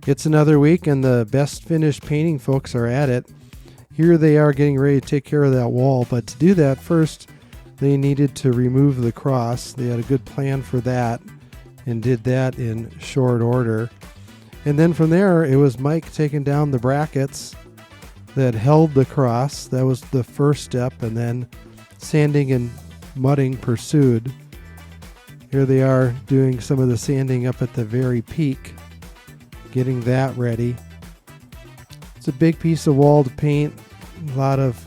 It's another week, and the Best Finished Painting folks are at it. Here they are getting ready to take care of that wall, but to do that, first they needed to remove the cross. They had a good plan for that and did that in short order. And then from there, it was Mike taking down the brackets that held the cross. That was the first step, and then sanding and mudding pursued. Here they are doing some of the sanding up at the very peak, getting that ready. It's a big piece of wall to paint, a lot of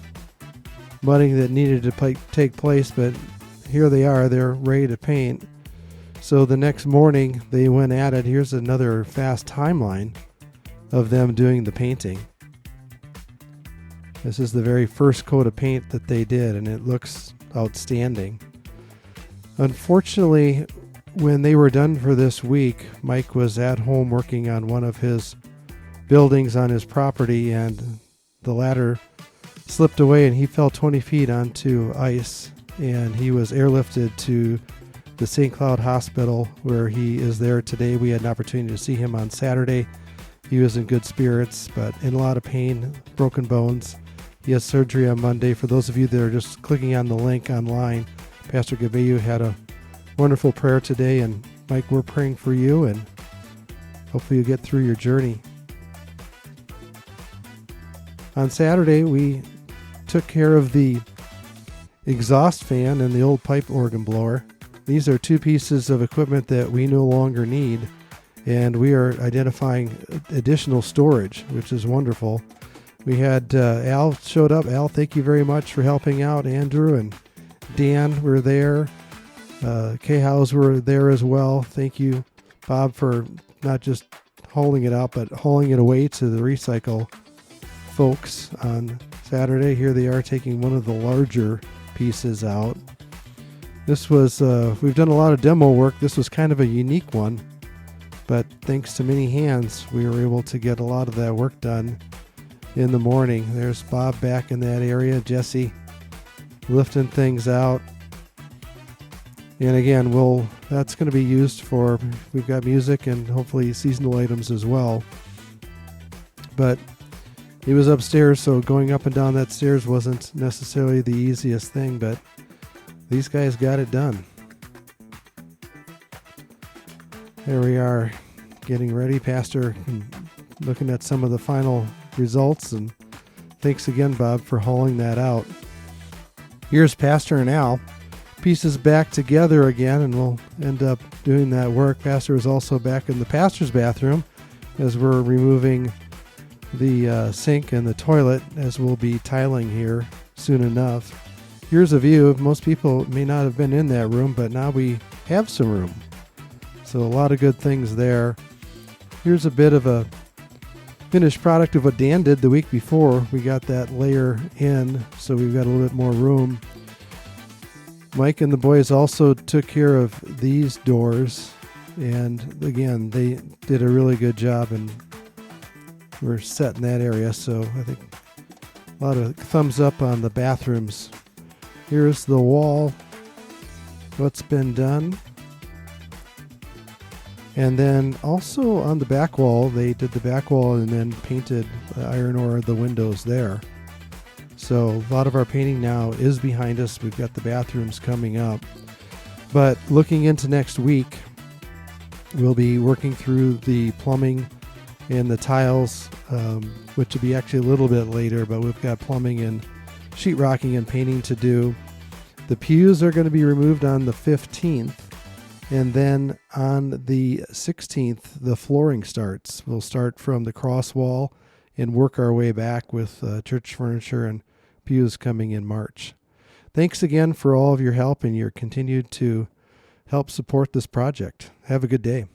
mudding that needed to take place, but here they are, they're ready to paint. So the next morning they went at it. Here's another fast timeline of them doing the painting. This is the very first coat of paint that they did, and it looks outstanding. Unfortunately, when they were done for this week, Mike was at home working on one of his buildings on his property, and the ladder slipped away and he fell 20 feet onto ice, and he was airlifted to the St. Cloud Hospital, where he is there today. We had an opportunity to see him on Saturday. He was in good spirits, but in a lot of pain, broken bones. He has surgery on Monday. For those of you that are just clicking on the link online, Pastor Gabeyu had a wonderful prayer today, and Mike, we're praying for you, and hopefully you get through your journey. On Saturday, we took care of the exhaust fan and the old pipe organ blower. These are two pieces of equipment that we no longer need, and we are identifying additional storage, which is wonderful. We had Al showed up. Al, thank you very much for helping out. Andrew and Dan were there. K-House were there as well. Thank you, Bob, for not just hauling it out, but hauling it away to the recycle folks on Saturday. Here they are taking one of the larger pieces out. This was, we've done a lot of demo work. This was kind of a unique one, but thanks to many hands, we were able to get a lot of that work done in the morning. There's Bob back in that area. Jesse lifting things out. And again, that's going to be used for, we've got music and hopefully seasonal items as well. But he was upstairs, so going up and down that stairs wasn't necessarily the easiest thing, but these guys got it done. There we are, getting ready. Pastor looking at some of the final results, and thanks again, Bob, for hauling that out. Here's Pastor and Al. Pieces back together again, and we'll end up doing that work. Pastor is also back in the pastor's bathroom as we're removing the sink and the toilet, as we'll be tiling here soon enough. Here's a view. Most people may not have been in that room, but now we have some room. So a lot of good things there. Here's a bit of a finished product of what Dan did the week before. We got that layer in, so we've got a little bit more room. Mike and the boys also took care of these doors, and again, they did a really good job, and we're set in that area, so I think a lot of thumbs up on the bathrooms. Here's the wall, what's been done. And then also on the back wall, they did the back wall and then painted iron ore the windows there. So a lot of our painting now is behind us. We've got the bathrooms coming up. But looking into next week, we'll be working through the plumbing and the tiles, which will be actually a little bit later, but we've got plumbing and sheetrocking and painting to do. The pews are going to be removed on the 15th, and then on the 16th, the flooring starts. We'll start from the cross wall and work our way back with church furniture and pews coming in March. Thanks again for all of your help and your continued to help support this project. Have a good day.